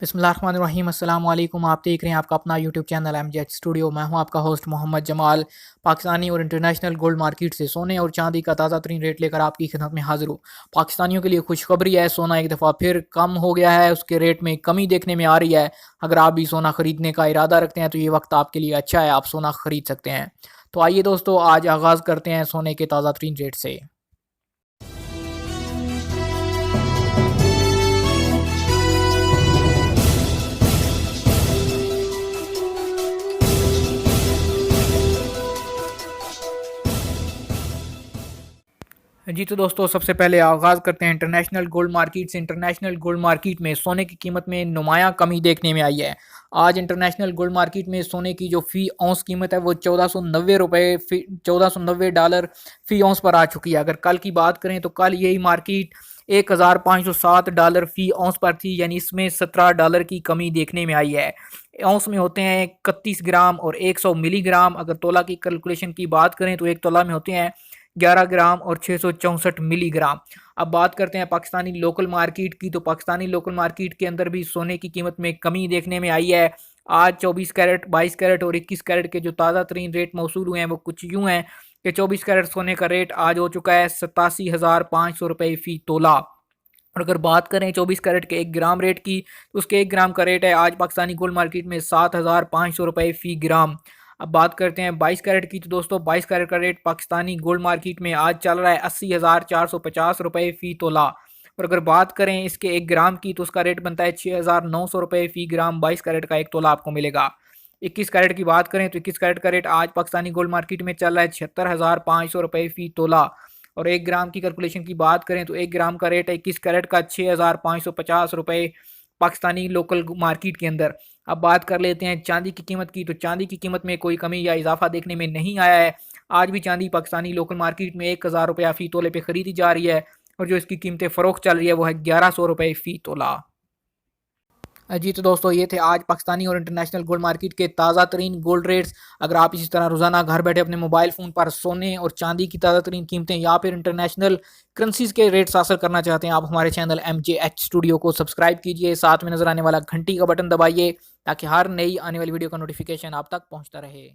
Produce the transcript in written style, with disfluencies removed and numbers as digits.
बिस्मिल्लाहिर्रहमानिर्रहीम अस्सलाम वालेकुम। आप देख रहे हैं आपका अपना यूट्यूब चैनल एमजेएच स्टूडियो। मैं हूं आपका होस्ट मोहम्मद जमाल। पाकिस्तानी और इंटरनेशनल गोल्ड मार्केट से सोने और चांदी का ताज़ा तरीन रेट लेकर आपकी खिदमत में हाजिर हूं। पाकिस्तानियों के लिए खुशखबरी है, सोना एक दफ़ा फिर कम हो गया है, उसके रेट में कमी देखने में आ रही है। अगर आप भी सोना खरीदने का इरादा रखते हैं तो ये वक्त आपके लिए अच्छा है, आप सोना खरीद सकते हैं। तो आइए दोस्तों, आज आगाज़ करते हैं सोने के ताज़ा तरीन रेट से। जी तो दोस्तों, सबसे पहले आगाज़ करते हैं इंटरनेशनल गोल्ड मार्केट से। इंटरनेशनल गोल्ड मार्केट में सोने की कीमत में नुमायाँ कमी देखने में आई है। आज इंटरनेशनल गोल्ड मार्केट में सोने की जो फ़ी औंस कीमत है वो ₹1490 $1490 फ़ी औंस पर आ चुकी है। अगर कल की बात करें तो कल यही मार्केट $1507 फ़ी औंस पर थी, यानी इसमें $17 की कमी देखने में आई है। औंस में होते हैं 31 ग्राम और 100 मिलीग्राम। अगर तोला की कैलकुलेशन की बात करें तो एक तोला में होते हैं 11 ग्राम और 664 मिलीग्राम। अब बात करते हैं पाकिस्तानी लोकल मार्केट की। तो पाकिस्तानी लोकल मार्केट के अंदर भी सोने की कीमत में कमी देखने में आई है। आज 24 कैरेट, 22 कैरेट और 21 कैरेट के जो ताज़ा तरीन रेट मौसूल हुए हैं वो कुछ यूँ हैं कि 24 कैरेट सोने का रेट आज हो चुका है 87,500 रुपये फ़ी तोला। और अगर बात करें 24 कैरेट के 1 ग्राम रेट की, तो उसके 1 ग्राम का रेट है आज पाकिस्तानी गोल्ड मार्केट में 7,500 रुपये फ़ी ग्राम। अब बात करते हैं 22 कैरेट की। तो दोस्तों, 22 कैरेट का रेट पाकिस्तानी गोल्ड मार्केट में आज चल रहा है 80,450 रुपये फ़ी तोला। और अगर बात करें इसके 1 ग्राम की, तो उसका रेट बनता है 6,900 रुपये फ़ी ग्राम। 22 कैरेट का 1 तोला आपको मिलेगा। 21 कैरेट की बात करें तो 21 कैरेट का रेट आज पाकिस्तानी गोल्ड मार्केट में चल रहा है 76,500 रुपये फ़ी तोला। और 1 ग्राम की कैलकुलेशन की बात करें तो 1 ग्राम का रेट है 21 कैरेट का 6,550 रुपये पाकिस्तानी लोकल मार्केट के अंदर। अब बात कर लेते हैं चांदी की कीमत की। तो चांदी की कीमत में कोई कमी या इजाफा देखने में नहीं आया है। आज भी चांदी पाकिस्तानी लोकल मार्केट में 1,000 रुपया फ़ी तोले पे खरीदी जा रही है और जो इसकी कीमतें फ़रोख्त चल रही है वो है 1,100 रुपये फ़ी तोला। जी तो दोस्तों, ये थे आज पाकिस्तानी और इंटरनेशनल गोल्ड मार्केट के ताज़ा तरीन गोल्ड रेट्स। अगर आप इसी तरह रोज़ाना घर बैठे अपने मोबाइल फ़ोन पर सोने और चांदी की ताज़ा तरीन कीमतें या फिर इंटरनेशनल करेंसीज़ के रेट्स हासिल करना चाहते हैं, आप हमारे चैनल MJH स्टूडियो को सब्सक्राइब कीजिए, साथ में नज़र आने वाला घंटी का बटन दबाइए ताकि हर नई आने वाली वीडियो का नोटिफिकेशन आप तक पहुँचता रहे।